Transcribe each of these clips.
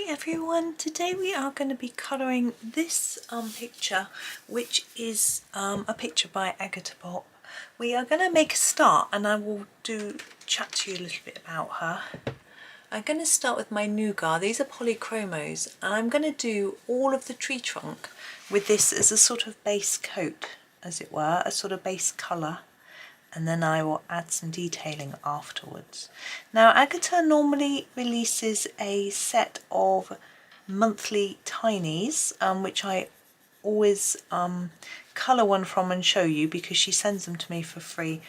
Hi everyone, today we are going to be colouring this picture, which is a picture by Agotapop. We are going to make a start and I will chat to you a little bit about her. I'm going to start with my nougat. These are Polychromos and I'm going to do all of the tree trunk with this as a sort of base coat, as it were, a sort of base colour. And then I will add some detailing afterwards. Now Agata normally releases a set of monthly tinies, which I always colour one from and show you because she sends them to me for free,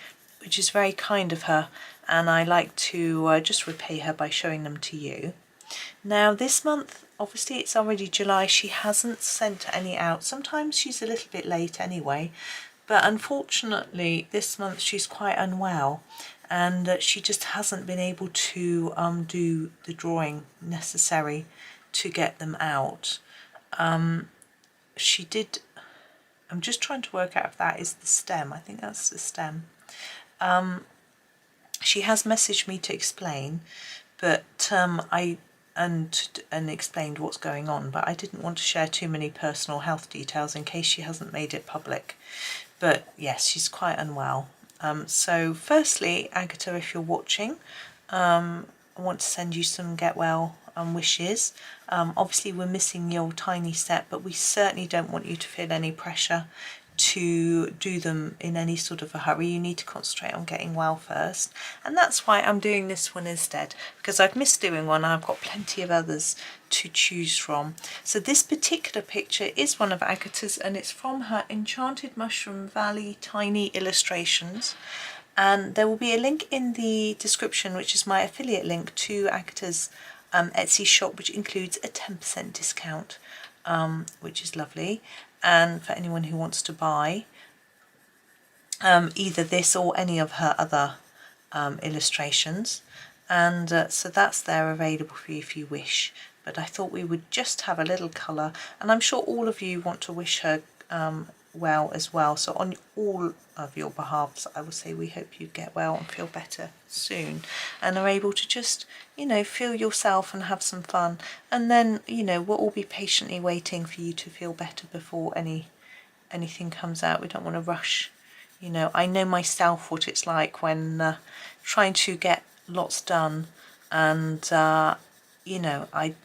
which is very kind of her, and I like to just repay her by showing them to you. Now this month, obviously it's already July, she hasn't sent any out. Sometimes she's a little bit late anyway, but unfortunately this month she's quite unwell and she just hasn't been able to do the drawing necessary to get them out. She did, I'm just trying to work out if that is the stem. I think that's the stem. She has messaged me to explain, but and explained what's going on, but I didn't want to share too many personal health details in case she hasn't made it public. But yes, she's quite unwell. So firstly, Agata, if you're watching, I want to send you some get well wishes. Obviously we're missing your tiny set, but we certainly don't want you to feel any pressure to do them in any sort of a hurry. You need to concentrate on getting well first, and that's why I'm doing this one instead, because I've missed doing one. I've got plenty of others to choose from. So this particular picture is one of Agata's and it's from her Enchanted Mushroom Valley Tiny Illustrations, and there will be a link in the description which is my affiliate link to Agata's Etsy shop, which includes a 10% discount, which is lovely. And for anyone who wants to buy either this or any of her other illustrations, and so that's there available for you if you wish. But I thought we would just have a little colour, and I'm sure all of you want to wish her well as well, so on all of your behalves I will say we hope you get well and feel better soon and are able to just, you know, feel yourself and have some fun, and then, you know, we'll all be patiently waiting for you to feel better before anything comes out. We don't want to rush, you know. I know myself what it's like when trying to get lots done, and you know, I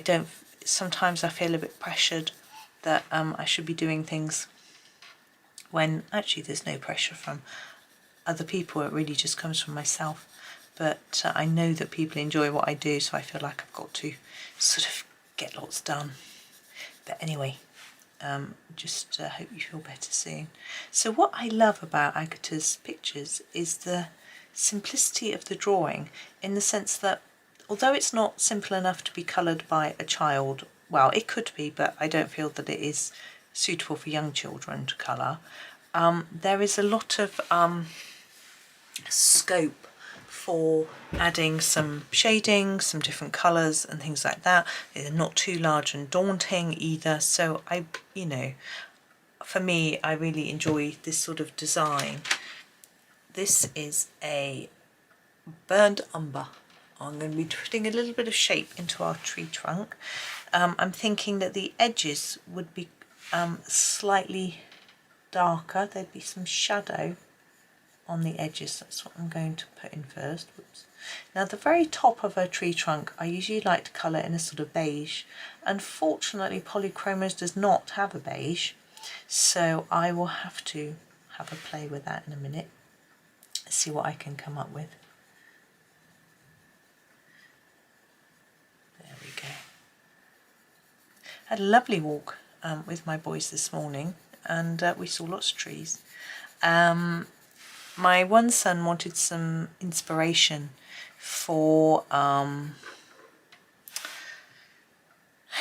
don't, sometimes I feel a bit pressured that I should be doing things when actually there's no pressure from other people. It really just comes from myself. But I know that people enjoy what I do, so I feel like I've got to sort of get lots done. But anyway, just hope you feel better soon. So what I love about Agata's pictures is the simplicity of the drawing, in the sense that although it's not simple enough to be coloured by a child, well, it could be, but I don't feel that it is suitable for young children to colour. There is a lot of scope for adding some shading, some different colours and things like that. They're not too large and daunting either, so you know, for me, I really enjoy this sort of design. This is a burnt umber. I'm going to be putting a little bit of shape into our tree trunk. I'm thinking that the edges would be slightly darker. There'd be some shadow on the edges. That's what I'm going to put in first. Whoops. Now the very top of a tree trunk I usually like to colour in a sort of beige. Unfortunately Polychromos does not have a beige, so I will have to have a play with that in a minute. Let's see what I can come up with. There we go. Had a lovely walk with my boys this morning, and we saw lots of trees. My one son wanted some inspiration for, I'm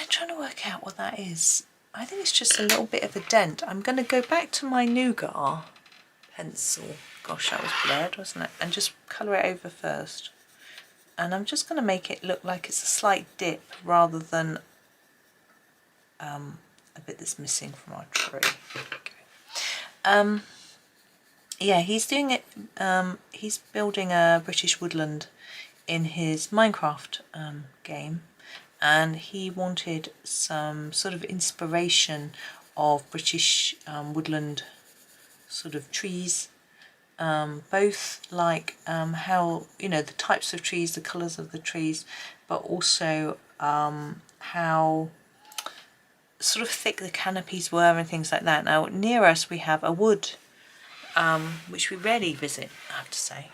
trying to work out what that is. I think it's just a little bit of a dent. I'm going to go back to my nougat pencil. Gosh, that was blurred, wasn't it? And just colour it over first. And I'm just going to make it look like it's a slight dip rather than a bit that's missing from our tree. Okay. Yeah, he's doing it, he's building a British woodland in his Minecraft game, and he wanted some sort of inspiration of British woodland sort of trees, both like how, you know, the types of trees, the colours of the trees, but also how sort of thick the canopies were and things like that. Now near us we have a wood which we rarely visit, I have to say,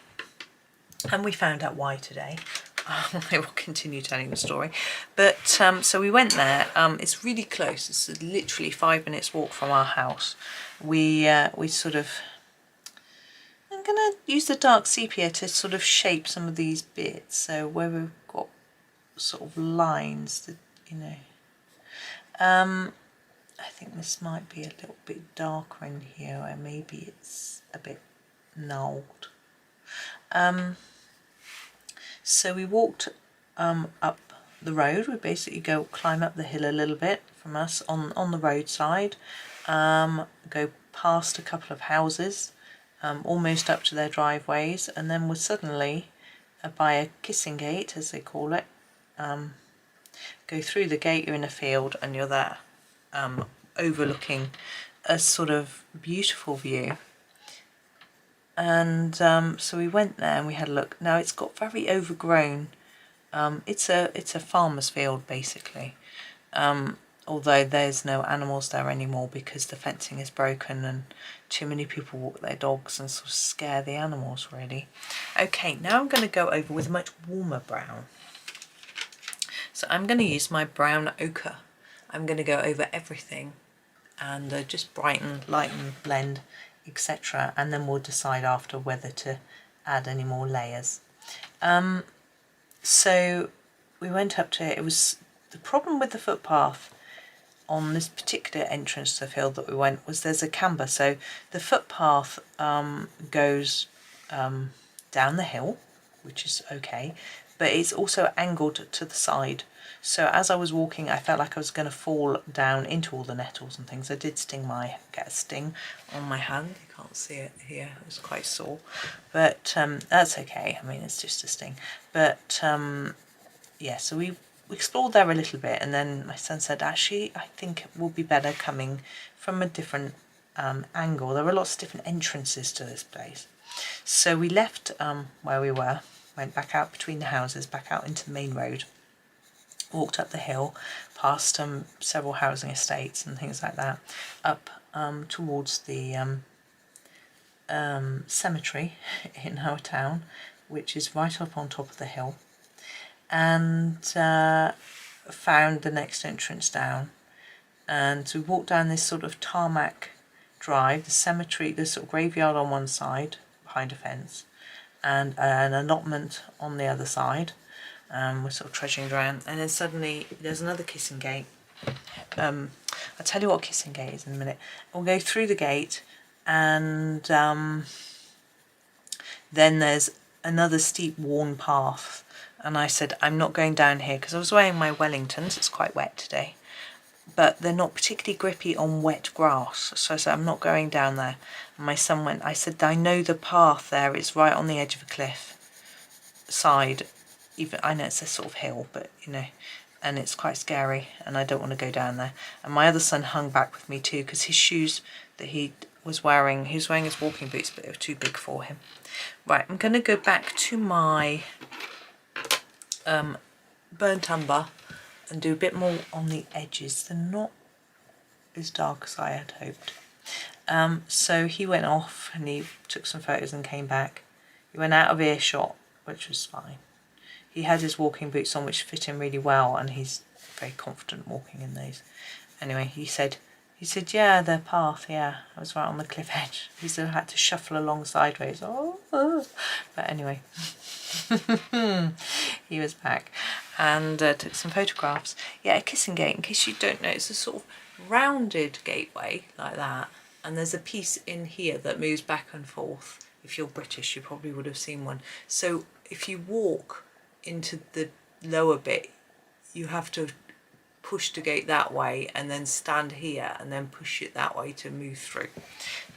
and we found out why today. I will continue telling the story, but so we went there. It's really close. It's literally 5 minutes walk from our house. We sort of, I'm gonna use the dark sepia to sort of shape some of these bits. So where we've got sort of lines that, you know, I think this might be a little bit darker in here, or maybe it's a bit gnarled. So we walked up the road. We basically climb up the hill a little bit from us on the roadside, go past a couple of houses, almost up to their driveways, and then we're suddenly by a kissing gate, as they call it. Go through the gate, you're in a field, and you're there, overlooking a sort of beautiful view. And so we went there and we had a look. Now it's got very overgrown. It's a farmer's field basically, although there's no animals there anymore because the fencing is broken and too many people walk their dogs and sort of scare the animals really. Okay, now I'm going to go over with a much warmer brown. So I'm going to use my brown ochre. I'm going to go over everything and just brighten, lighten, blend, etc. And then we'll decide after whether to add any more layers. So we went up to it. It was the problem with the footpath on this particular entrance to the field that we went was there's a camber. So the footpath goes down the hill, which is okay, but it's also angled to the side. So as I was walking, I felt like I was going to fall down into all the nettles and things. I did get a sting on my hand. You can't see it here. It was quite sore, but that's okay. I mean, it's just a sting. But yeah, so we explored there a little bit, and then my son said, actually, I think it will be better coming from a different angle. There are lots of different entrances to this place. So we left where we were, went back out between the houses, back out into the main road, walked up the hill, past several housing estates and things like that, up towards the cemetery in our town, which is right up on top of the hill, and found the next entrance down. And so we walked down this sort of tarmac drive, the cemetery, the sort of graveyard on one side behind a fence, and an allotment on the other side. We're sort of trudging around, and then suddenly there's another kissing gate. I'll tell you what a kissing gate is in a minute. We'll go through the gate, and then there's another steep worn path, and I said I'm not going down here because I was wearing my Wellingtons. It's quite wet today, but they're not particularly grippy on wet grass, so I said I'm not going down there. And my son went, I said, I know the path there, it's right on the edge of a cliff side. Even I know it's a sort of hill, but you know, and it's quite scary, and I don't want to go down there. And my other son hung back with me too, because his shoes that he was wearing his walking boots, but they were too big for him. Right, I'm going to go back to my burnt umber and do a bit more on the edges. They're not as dark as I had hoped. So he went off and he took some photos and came back. He went out of earshot, which was fine. He had his walking boots on, which fit him really well, and he's very confident walking in those. Anyway, he said, yeah, their path, yeah, I was right on the cliff edge. He said I had to shuffle along sideways. Oh. But anyway, he was back and took some photographs. Yeah, a kissing gate, in case you don't know, it's a sort of rounded gateway like that, and there's a piece in here that moves back and forth. If you're British, you probably would have seen one. So if you walk into the lower bit, you have to push the gate that way and then stand here and then push it that way to move through.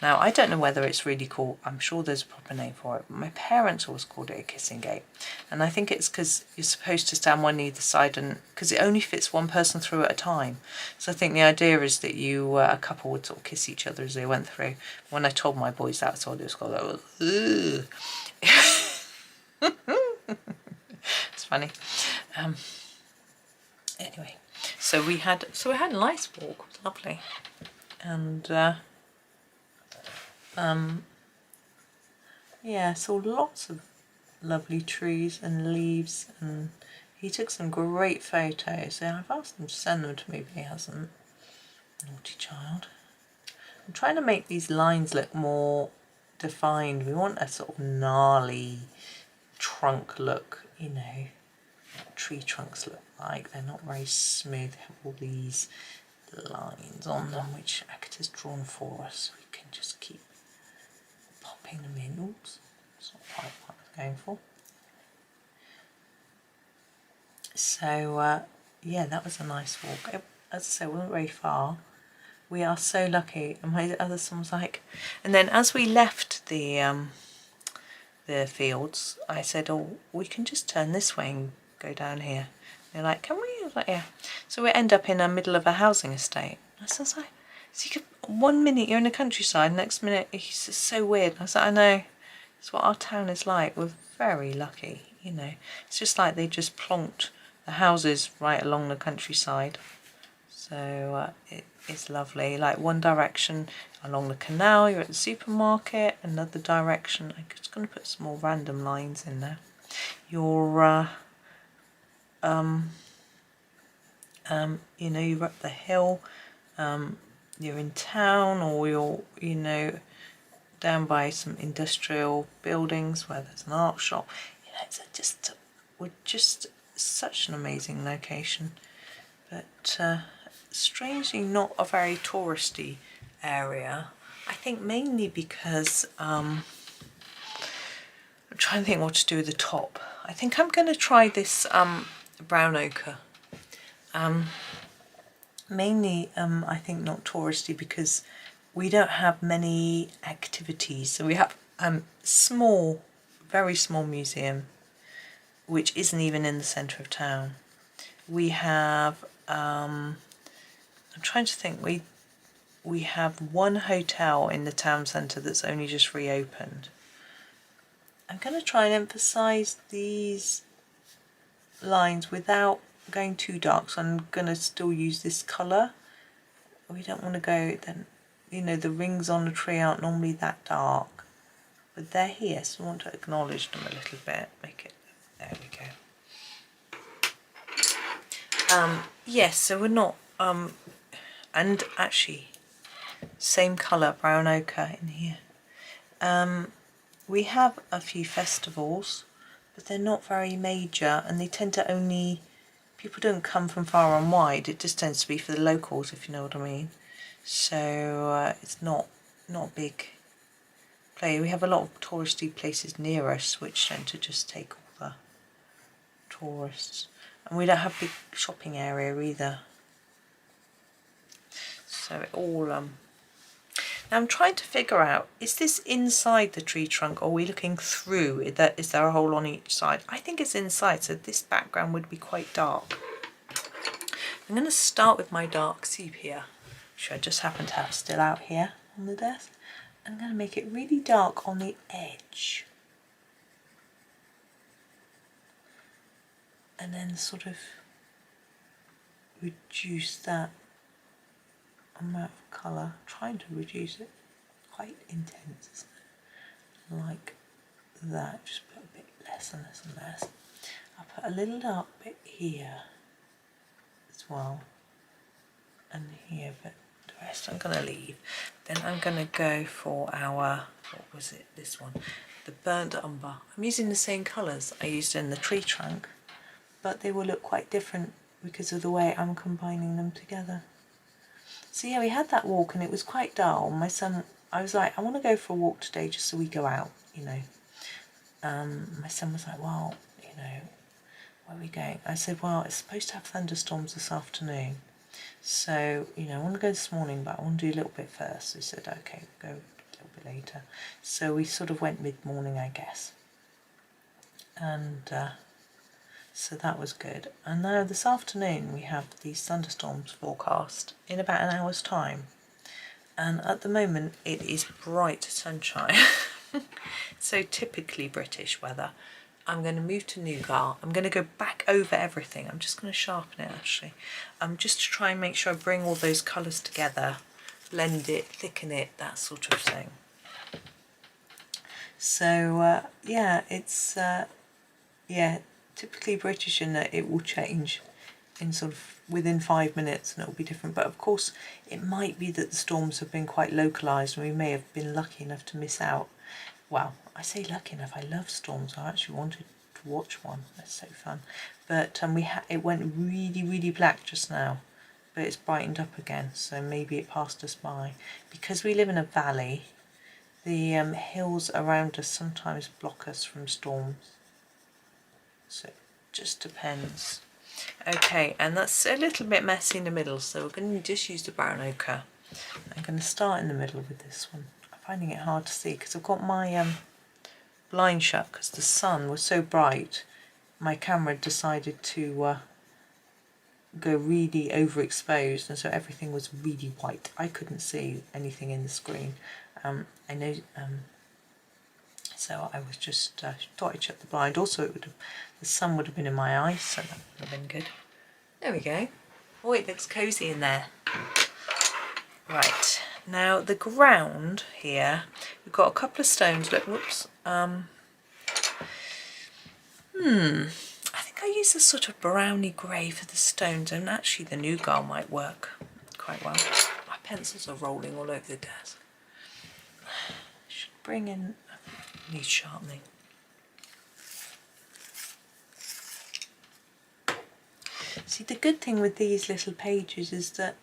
Now, I don't know whether it's really called, I'm sure there's a proper name for it, but my parents always called it a kissing gate. And I think it's because you're supposed to stand one either side, and because it only fits one person through at a time. So I think the idea is that you, a couple would sort of kiss each other as they went through. When I told my boys that, so it was called, ugh. It's funny. Anyway, so we had a nice walk. It was lovely, and yeah, saw lots of lovely trees and leaves, and he took some great photos. So I've asked him to send them to me, but he hasn't. Naughty child. I'm trying to make these lines look more defined. We want a sort of gnarly trunk look, you know, what tree trunks look like. They're not very smooth. They have all these lines on them, which Agata's drawn for us. We can just keep popping them in. Oops, that's not quite what I was going for. So yeah, that was a nice walk. As I said, we wasn't very far. We are so lucky. And my other son was like, and then as we left the fields, I said, oh, we can just turn this way and go down here. They're like, can we? I was like, yeah. So we end up in the middle of a housing estate. I was like, so you could, 1 minute you're in the countryside, next minute it's just so weird. I was like, I know, it's what our town is like. We're very lucky, you know. It's just like they just plonked the houses right along the countryside. So it's lovely. Like one direction along the canal, you're at the supermarket. Another direction, I'm just going to put some more random lines in there. You're you know, you're up the hill, you're in town, or you're, you know, down by some industrial buildings where there's an art shop. You know, it's we're just such an amazing location, but strangely not a very touristy area. I think mainly because I'm trying to think what to do with the top. I think I'm going to try this brown ochre. Mainly, I think not touristy because we don't have many activities. So we have small, very small museum, which isn't even in the centre of town. We have, I'm trying to think, we have one hotel in the town centre that's only just reopened. I'm going to try and emphasise these lines without going too dark, so I'm going to still use this colour. We don't want to go, then, you know, the rings on the tree aren't normally that dark, but they're here, so I want to acknowledge them a little bit, make it, there we go. Yes, so we're not, and actually, same colour, brown ochre in here. We have a few festivals, but they're not very major, and they tend to only, people don't come from far and wide. It just tends to be for the locals, if you know what I mean. So it's not a big play. We have a lot of touristy places near us, which tend to just take all the tourists, and we don't have big shopping area either. So it all now I'm trying to figure out, is this inside the tree trunk or are we looking through? Is there a hole on each side? I think it's inside, so this background would be quite dark. I'm going to start with my dark sepia, which I just happen to have still out here on the desk. I'm going to make it really dark on the edge. And then sort of reduce that amount of colour, trying to reduce it, quite intense, isn't it? Like that, just put a bit less and less and less. I'll put a little dark bit here as well, and here, but the rest I'm going to leave. Then I'm going to go for our, what was it, this one, the burnt umber. I'm using the same colours I used in the tree trunk, but they will look quite different because of the way I'm combining them together. So yeah, we had that walk and it was quite dull. My son, I was like, I want to go for a walk today just so we go out, you know. My son was like, well, you know, where are we going? I said, well, it's supposed to have thunderstorms this afternoon. So, you know, I want to go this morning, but I want to do a little bit first. They said, okay, we'll go a little bit later. So we sort of went mid-morning, I guess. And so that was good. And now this afternoon we have these thunderstorms forecast in about an hour's time. And at the moment it is bright sunshine. So typically British weather. I'm going to move to nougat. I'm going to go back over everything. I'm just going to sharpen it actually. Just to try and make sure I bring all those colours together, blend it, thicken it, that sort of thing. So yeah, it's typically British in that it will change in sort of within 5 minutes and it will be different. But of course it might be that the storms have been quite localised and we may have been lucky enough to miss out. Well, I say lucky enough, I love storms. I actually wanted to watch one. That's so fun. But it went really, really black just now, but it's brightened up again, so maybe it passed us by. Because we live in a valley, the hills around us sometimes block us from storms. So it just depends. Okay, and that's a little bit messy in the middle, so we're going to just use the brown ochre. I'm going to start in the middle with this one. I'm finding it hard to see because I've got my blind shut because the sun was so bright. My camera decided to go really overexposed, and so everything was really white. I couldn't see anything in the screen. I know. So I was just thought I'd shut the blind. Also, the sun would have been in my eyes, so that would have been good. There we go. Oh, it looks cosy in there. Right, now the ground here, we've got a couple of stones. Look, whoops. I think I use a sort of browny grey for the stones, and actually the nougat might work quite well. My pencils are rolling all over the desk. Should bring in. Needs sharpening. See, the good thing with these little pages is that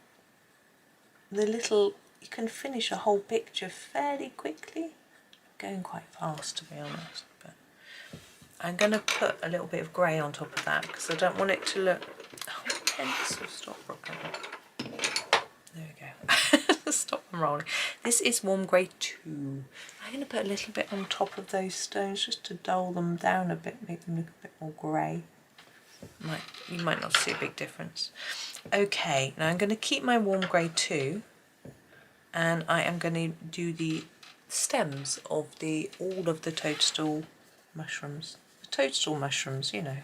you can finish a whole picture fairly quickly. I'm going quite fast, to be honest, but I'm going to put a little bit of grey on top of that because I don't want it to look. Oh, pencil, stop rocking. There we go. Stop them rolling. This is warm grey 2. I'm going to put a little bit on top of those stones just to dull them down a bit, make them look a bit more grey. You might not see a big difference. Okay, now I'm going to keep my warm grey 2, and I am going to do the stems of all of the toadstool mushrooms. The toadstool mushrooms, you know.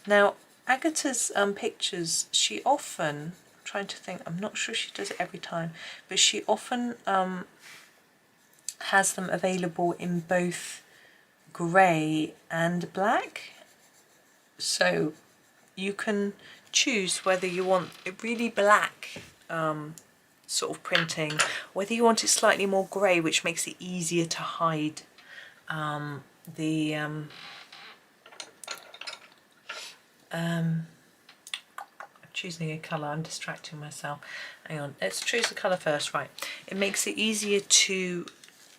Now, Agatha's pictures, she often, I'm trying to think, I'm not sure she does it every time, but she often has them available in both grey and black. So you can choose whether you want it really black sort of printing, whether you want it slightly more grey, which makes it easier to hide I'm choosing a colour, I'm distracting myself. Hang on, let's choose the colour first. Right, it makes it easier to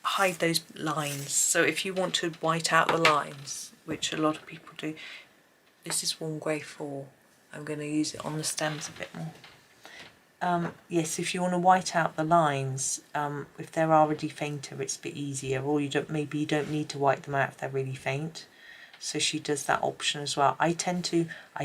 hide those lines. So if you want to white out the lines, which a lot of people do, this is warm grey 4. I'm going to use it on the stems a bit more. Yes, if you want to white out the lines, if they're already fainter, it's a bit easier, or maybe you don't need to white them out if they're really faint. So she does that option as well. I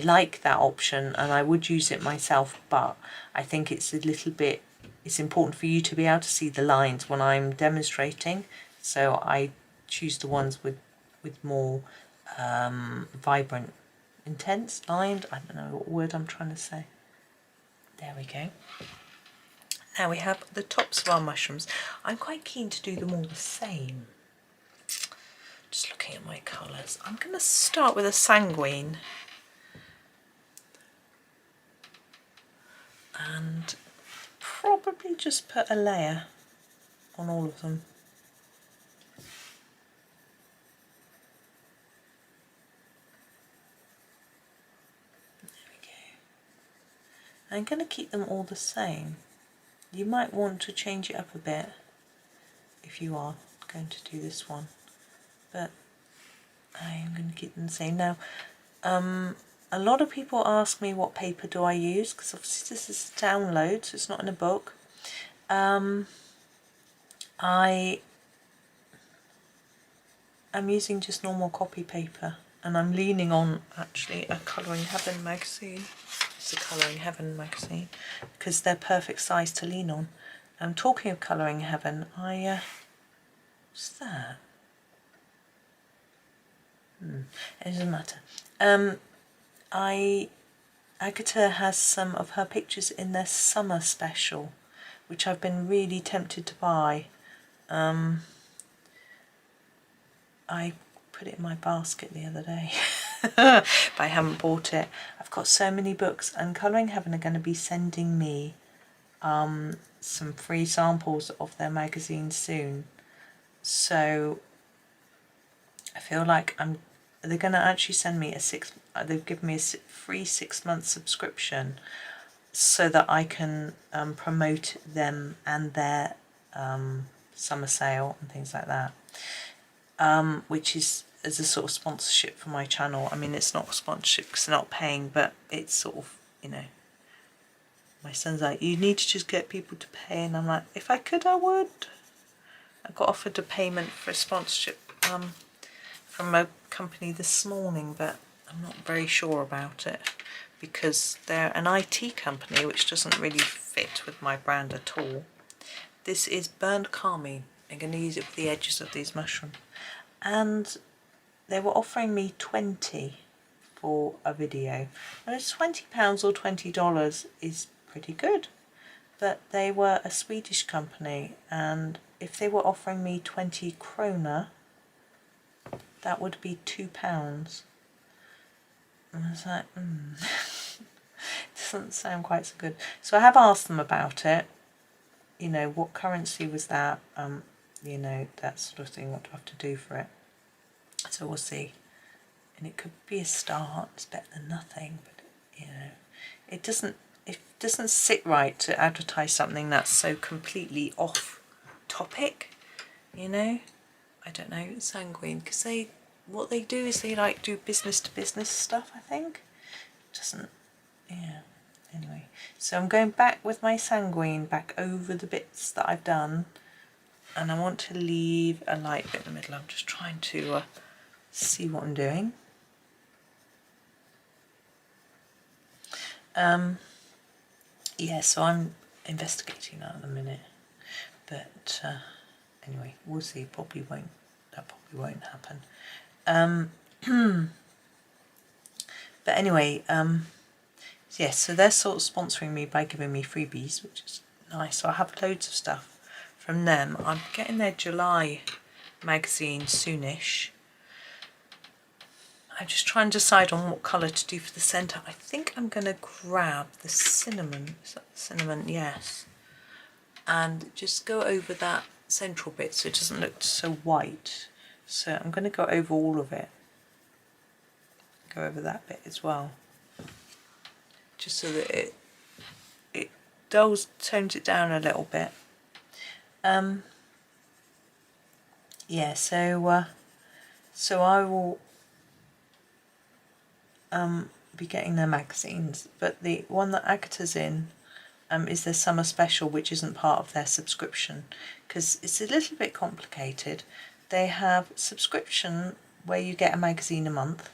like that option and I would use it myself, but I think it's it's important for you to be able to see the lines when I'm demonstrating. So I choose the ones with more vibrant, intense, lined, I don't know what word I'm trying to say. There we go. Now we have the tops of our mushrooms. I'm quite keen to do them all the same. Just looking at my colours. I'm going to start with a sanguine and probably just put a layer on all of them. There we go. I'm going to keep them all the same. You might want to change it up a bit if you are going to do this one. But I'm going to keep them the same. Now, a lot of people ask me what paper do I use, because obviously this is a download, so it's not in a book. I am using just normal copy paper, and I'm leaning on actually a Colouring Heaven magazine. It's a Colouring Heaven magazine because they're perfect size to lean on. Talking of Colouring Heaven, what's that? It doesn't matter. Agata has some of her pictures in their summer special, which I've been really tempted to buy. I put it in my basket the other day, but I haven't bought it. I've got so many books, and Colouring Heaven are going to be sending me some free samples of their magazine soon. So I feel like they're going to actually send me they've given me a free 6-month subscription so that I can promote them and their summer sale and things like that, which is as a sort of sponsorship for my channel. I mean, it's not a sponsorship because they're not paying, but it's sort of, you know, my son's like, you need to just get people to pay, and I'm like, if I could, I would. I got offered a payment for a sponsorship from a company this morning, but I'm not very sure about it because they're an IT company, which doesn't really fit with my brand at all. This is burnt carmine. I'm going to use it for the edges of these mushrooms, and they were offering me 20 for a video. And it's £20 or $20 is pretty good, but they were a Swedish company, and if they were offering me 20 krona, that would be £2. And I was like, doesn't sound quite so good. So I have asked them about it, you know, what currency was that, you know, that sort of thing, what do I have to do for it. So we'll see. And it could be a start, it's better than nothing, but you know, it doesn't sit right to advertise something that's so completely off topic, you know. I don't know, sanguine, because what they do is they like do business to business stuff, I think. It doesn't, yeah, anyway. So I'm going back with my sanguine back over the bits that I've done, and I want to leave a light bit in the middle. I'm just trying to see what I'm doing. Yeah, so I'm investigating that at the minute, but anyway, we'll see. That probably won't happen. But anyway, yes, so they're sort of sponsoring me by giving me freebies, which is nice. So I have loads of stuff from them. I'm getting their July magazine soonish. I'm just trying to decide on what colour to do for the centre. I think I'm going to grab the cinnamon. Is that the cinnamon? Yes. And just go over that central bit so it doesn't look so white. So I'm going to go over all of it. Go over that bit as well. Just so that it tones it down a little bit. Yeah, so I will be getting their magazines, but the one that Agata's in is their summer special, which isn't part of their subscription because it's a little bit complicated. They have subscription where you get a magazine a month,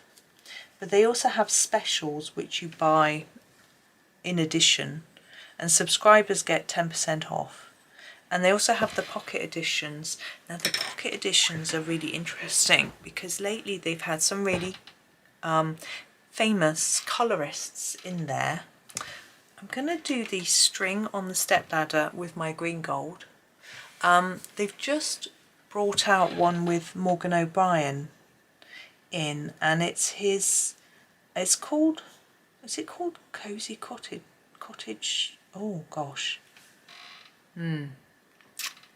but they also have specials which you buy in addition, and subscribers get 10% off. And they also have the pocket editions. Now the pocket editions are really interesting because lately they've had some really famous colorists in there. I'm going to do the string on the stepladder with my green gold. They've just brought out one with Morgan O'Brien in, and is it called Cozy Cottage? Oh gosh.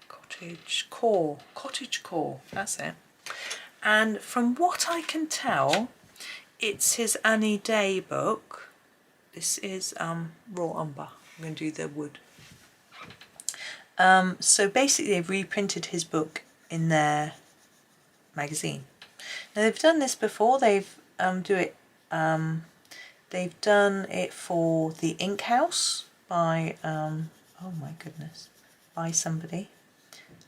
Cottage Core, that's it. And from what I can tell, it's his Annie Day book. This is raw umber. I'm going to do the wood. So basically they've reprinted his book in their magazine. Now they've done this before. They've they've done it for the Ink House by oh my goodness, by somebody,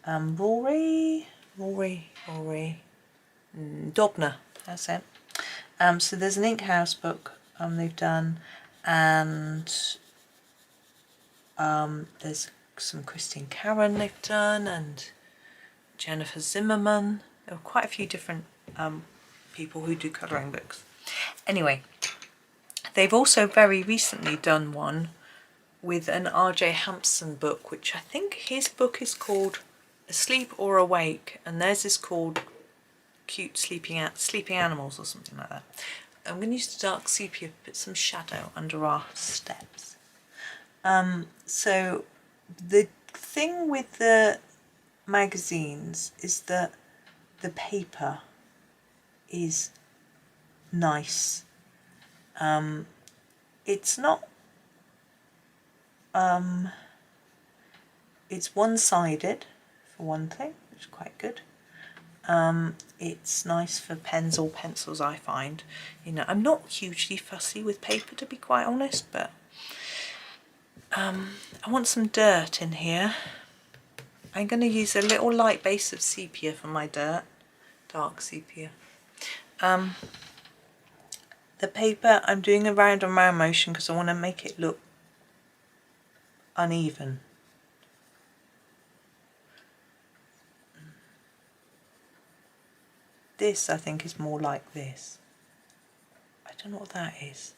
Rory Dobner. That's it. So there's an Ink House book they've done, and there's some Christine Karen they've done, and Jennifer Zimmerman. There are quite a few different people who do colouring books. Anyway, they've also very recently done one with an R.J. Hampson book, which I think his book is called Asleep or Awake, and theirs is called Cute Sleeping Animals or something like that. I'm going to use the dark sepia to put some shadow under our steps. So the thing with the magazines is that the paper is nice. It's not it's one-sided for one thing, which is quite good. It's nice for pens or pencils, I find. You know, I'm not hugely fussy with paper, to be quite honest, but I want some dirt in here. I'm going to use a little light base of sepia for my dirt, dark sepia. The paper, I'm doing a round and round motion because I want to make it look uneven. This, I think, is more like this. I don't know what that is.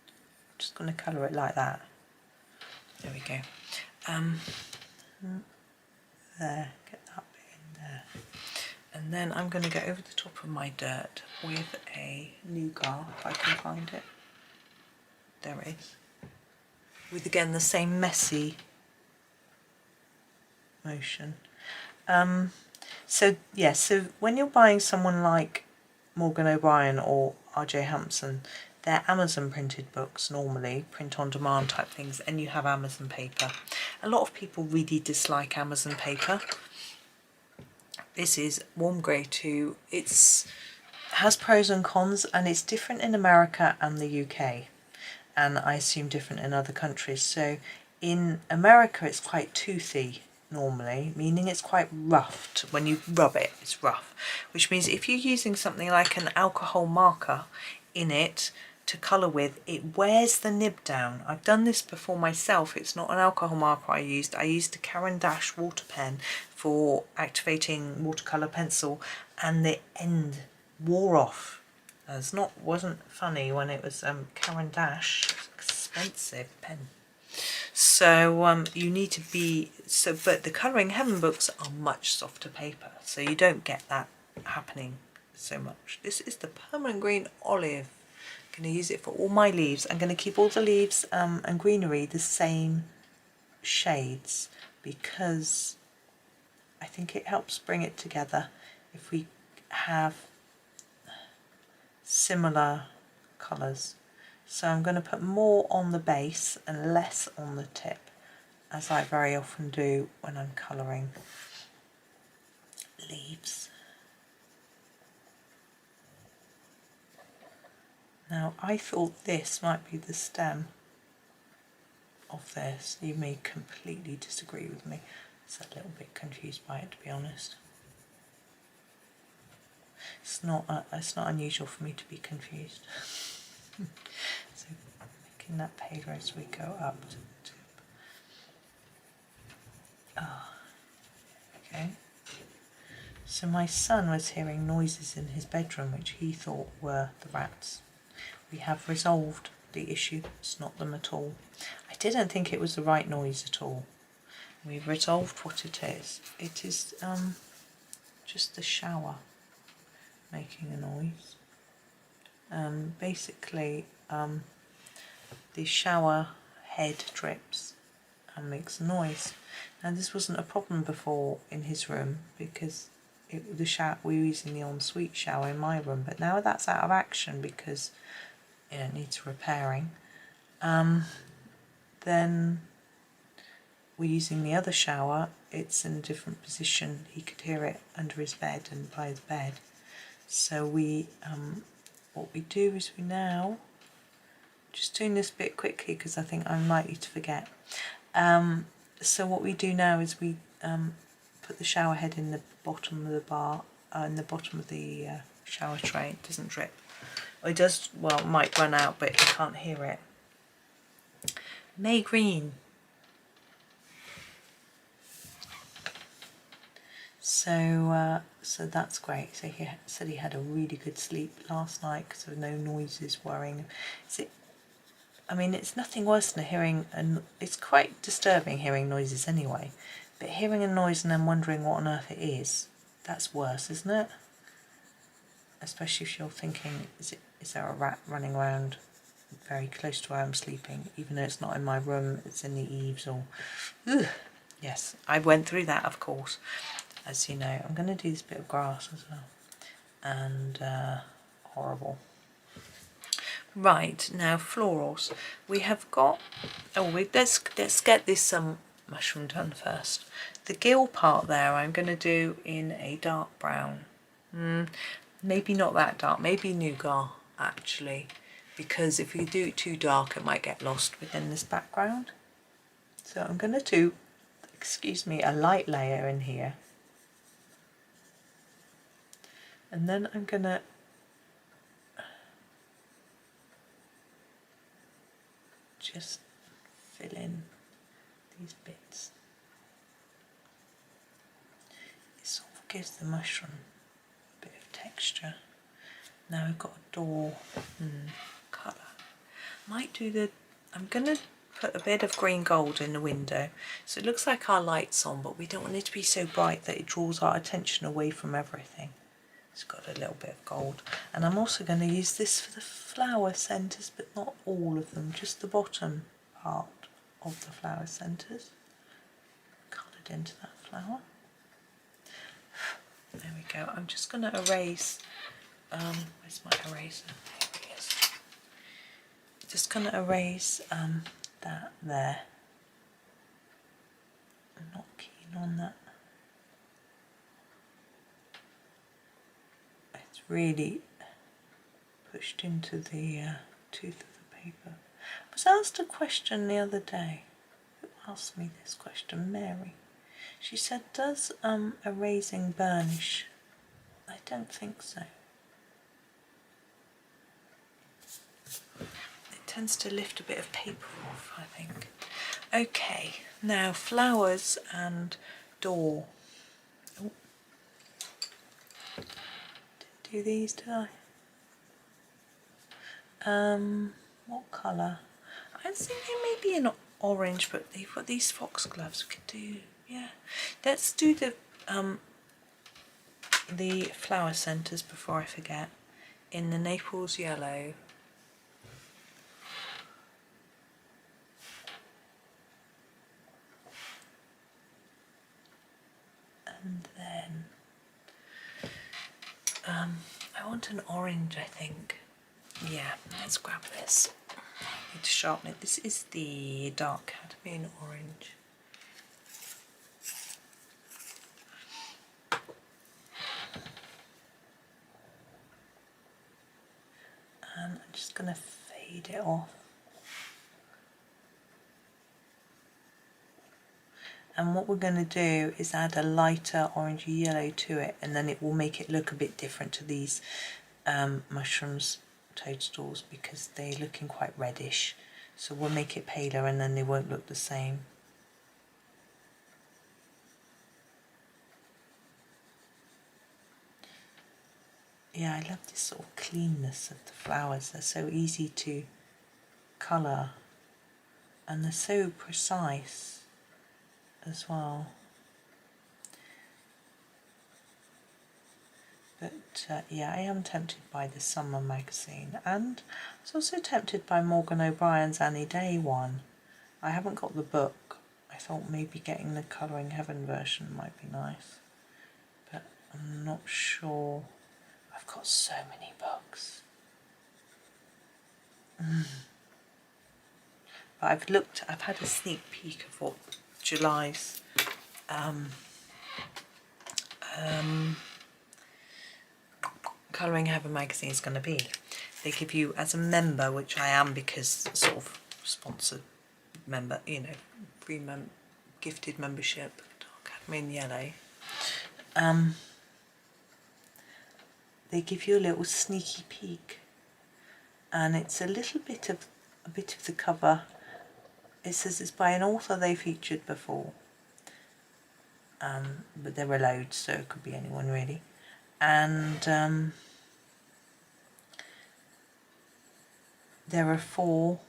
I'm just going to colour it like that. There we go. There, get that bit in there. And then I'm going to go over the top of my dirt with a nougat, if I can find it. There it is. With, again, the same messy motion. So yeah, so when you're buying someone like Morgan O'Brien or R.J. Hampson, they're Amazon printed books normally, print on demand type things, and you have Amazon paper. A lot of people really dislike Amazon paper. This is warm grey too. It has pros and cons, and it's different in America and the UK, and I assume different in other countries. So in America it's quite toothy normally, meaning it's quite rough. When you rub it, it's rough, which means if you're using something like an alcohol marker in it to colour with, it wears the nib down. I've done this before myself. It's not an alcohol marker I used. I used a Caran d'Ache water pen for activating watercolour pencil, and the end wore off. Wasn't funny when it was Caran d'Ache, expensive pen. So you need to be but the Colouring Heaven books are much softer paper, so you don't get that happening so much. This is the Permanent Green Olive. I'm going to use it for all my leaves. I'm going to keep all the leaves and greenery the same shades, because I think it helps bring it together if we have similar colours. So I'm going to put more on the base and less on the tip, as I very often do when I'm colouring leaves. Now I thought this might be the stem of this. You may completely disagree with me. I was a little bit confused by it, to be honest. It's not unusual for me to be confused. So making that paler as we go up to the tip. Okay. So my son was hearing noises in his bedroom which he thought were the rats. We have resolved the issue. It's not them at all. I didn't think it was the right noise at all. We've resolved what it is. It is just the shower making a noise. Basically, the shower head drips and makes a noise. Now this wasn't a problem before in his room, because we were using the ensuite shower in my room, but now that's out of action because it needs repairing. Then we're using the other shower. It's in a different position. He could hear it under his bed and by his bed. So we, what we do is we now, just doing this bit quickly because I think I'm likely to forget. So what we do now is we put the shower head in the bottom of the bar, in the bottom of the shower tray. It doesn't drip. Or it does, well, it might run out, but you can't hear it. May green. So so that's great. So he said he had a really good sleep last night because there were no noises worrying him. I mean, it's nothing worse than hearing, and it's quite disturbing hearing noises anyway, but hearing a noise and then wondering what on earth it is, that's worse, isn't it? Especially if you're thinking, is there a rat running around very close to where I'm sleeping, even though it's not in my room, it's in the eaves, or... Ugh. Yes, I went through that, of course, as you know. I'm going to do this bit of grass as well, and horrible. Right, now florals. We have got, let's get this mushroom done first. The gill part there I'm going to do in a dark brown. Maybe not that dark, maybe nougat actually, because if you do it too dark it might get lost within this background. So I'm going to do, excuse me, a light layer in here. And then I'm going to just fill in these bits. It sort of gives the mushroom a bit of texture. Now we've got a door colour. Might do the, I'm going to put a bit of green gold in the window so it looks like our light's on, but we don't want it to be so bright that it draws our attention away from everything. It's got a little bit of gold, and I'm also going to use this for the flower centres, but not all of them, just the bottom part of the flower centres coloured into that flower. There we go. I'm just going to erase, where's my eraser? Here it is. Just going to erase that there. I'm not keen on that. It's really pushed into the tooth of the paper. I was asked a question the other day. Who asked me this question? Mary. She said, does erasing burnish? I don't think so. It tends to lift a bit of paper off, I think. Okay, now flowers and door. Oh. Didn't do these, did I? What colour? I was thinking maybe an orange, but they've got these foxgloves. We could do, yeah. Let's do the flower centres before I forget. In the Naples yellow. And then I want an orange, I think. Yeah, let's grab this. I need to sharpen it. This is the dark cadmium orange. And I'm just going to fade it off. And what we're going to do is add a lighter orangey yellow to it, and then it will make it look a bit different to these mushrooms, toadstools, because they're looking quite reddish. So we'll make it paler and then they won't look the same. Yeah, I love this sort of cleanness of the flowers. They're so easy to colour and they're so precise as well. But yeah, I am tempted by the summer magazine, and I was also tempted by Morgan O'Brien's Any Day one. I haven't got the book. I thought maybe getting the Colouring Heaven version might be nice, but I'm not sure. I've got so many books. But I've had a sneak peek of what July's Colouring Heaven magazine is going to be. They give you, as a member, which I am because sort of sponsored member, you know, free gifted membership, dark cadmium yellow. They give you a little sneaky peek, and it's a little bit of the cover. It says it's by an author they featured before, but there were loads, so it could be anyone really. And there are four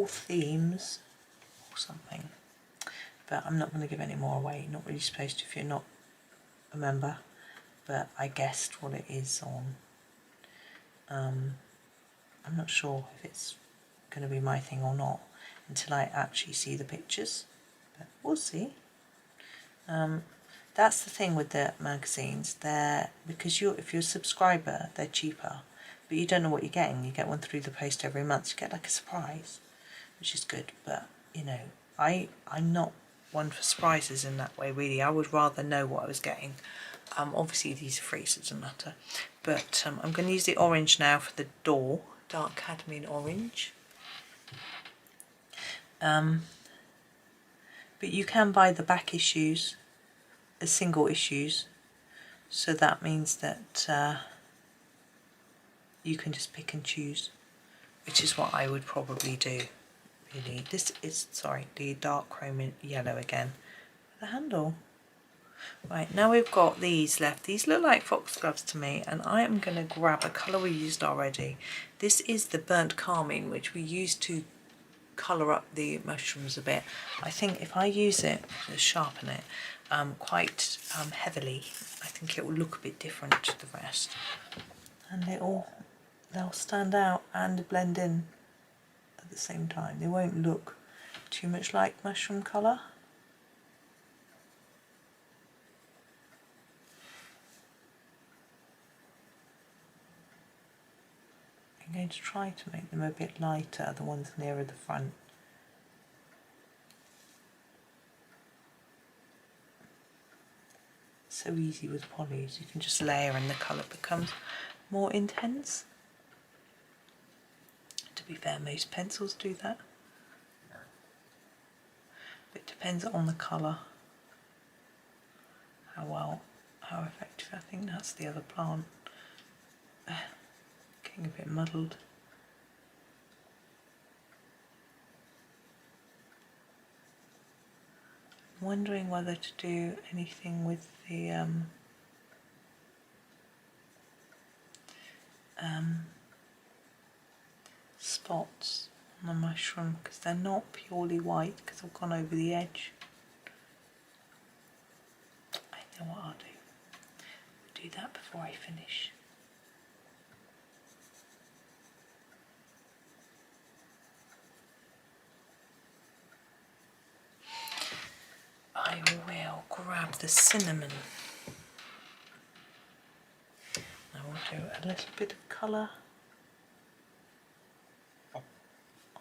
themes or something, but I'm not going to give any more away. Not really supposed to if you're not a member, but I guessed what it is on. I'm not sure if it's going to be my thing or not until I actually see the pictures, but we'll see. That's the thing with the magazines, they're, because if you're a subscriber, they're cheaper, but you don't know what you're getting. You get one through the post every month, you get like a surprise, which is good. But you know, I'm not one for surprises in that way really. I would rather know what I was getting. Obviously these are free, so it doesn't matter, but I'm going to use the orange now for the door, dark cadmium orange. But you can buy the back issues as single issues, so that means that you can just pick and choose, which is what I would probably do really. This is, sorry, the dark chrome yellow again, the handle. Right, now we've got these left. These look like foxgloves to me, and I am going to grab a colour we used already. This is the burnt carmine, which we used to colour up the mushrooms a bit. I think if I use it to sharpen it quite heavily, I think it will look a bit different to the rest, and they'll stand out and blend in at the same time. They won't look too much like mushroom colour. I'm going to try to make them a bit lighter, the ones nearer the front. So easy with polys, you can just layer and the colour becomes more intense. To be fair, most pencils do that. But it depends on the colour, how effective. I think that's the other plant. Getting a bit muddled. I'm wondering whether to do anything with the spots on the mushroom, because they're not purely white, because I've gone over the edge. I know what I'll do. I'll do that before I finish. I will grab the cinnamon. I will do a little bit of colour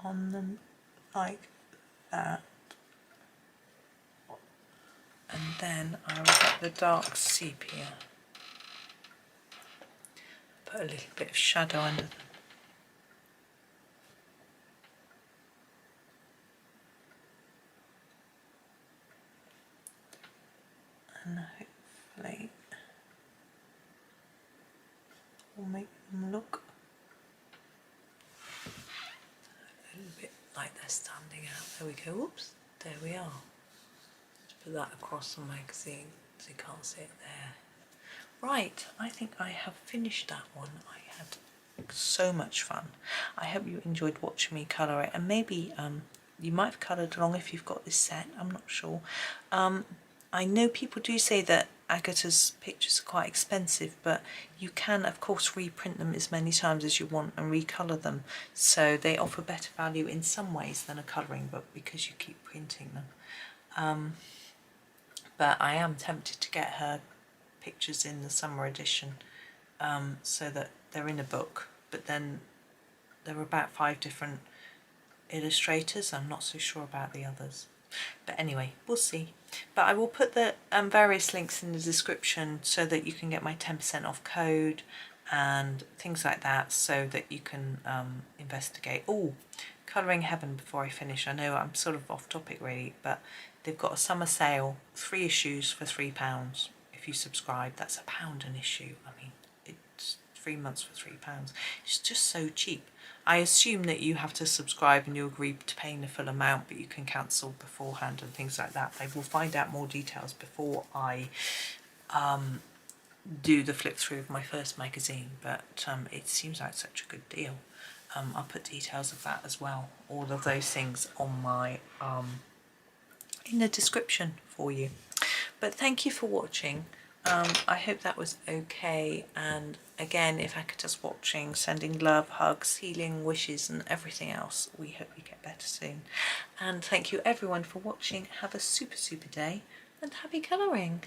on them like that, and then I will get the dark sepia, put a little bit of shadow under them. And hopefully will make them look a little bit like they're standing out. There we go. Oops, there we are. Let's put that across the magazine so you can't see it there. Right, I think I have finished that one. I had so much fun. I hope you enjoyed watching me colour it, and maybe you might have coloured along if you've got this set. I'm not sure. I know people do say that Agata's pictures are quite expensive, but you can of course reprint them as many times as you want and recolour them, so they offer better value in some ways than a colouring book because you keep printing them. But I am tempted to get her pictures in the summer edition, so that they're in a book, but then there are about 5 different illustrators. I'm not so sure about the others, but anyway, we'll see. But I will put the various links in the description so that you can get my 10% off code and things like that, so that you can investigate. Oh, Colouring Heaven, before I finish, I know I'm sort of off topic really, but they've got a summer sale, 3 issues for £3. If you subscribe, that's £1 an issue. I mean, it's 3 months for £3. It's just so cheap. I assume that you have to subscribe and you agree to paying the full amount, but you can cancel beforehand and things like that. I will find out more details before I do the flip through of my first magazine, but it seems like such a good deal. I'll put details of that as well, all of those things on my in the description for you. But thank you for watching. I hope that was okay, and again, if Agata's watching, sending love, hugs, healing wishes and everything else. We hope you get better soon, and thank you everyone for watching. Have a super day and happy colouring.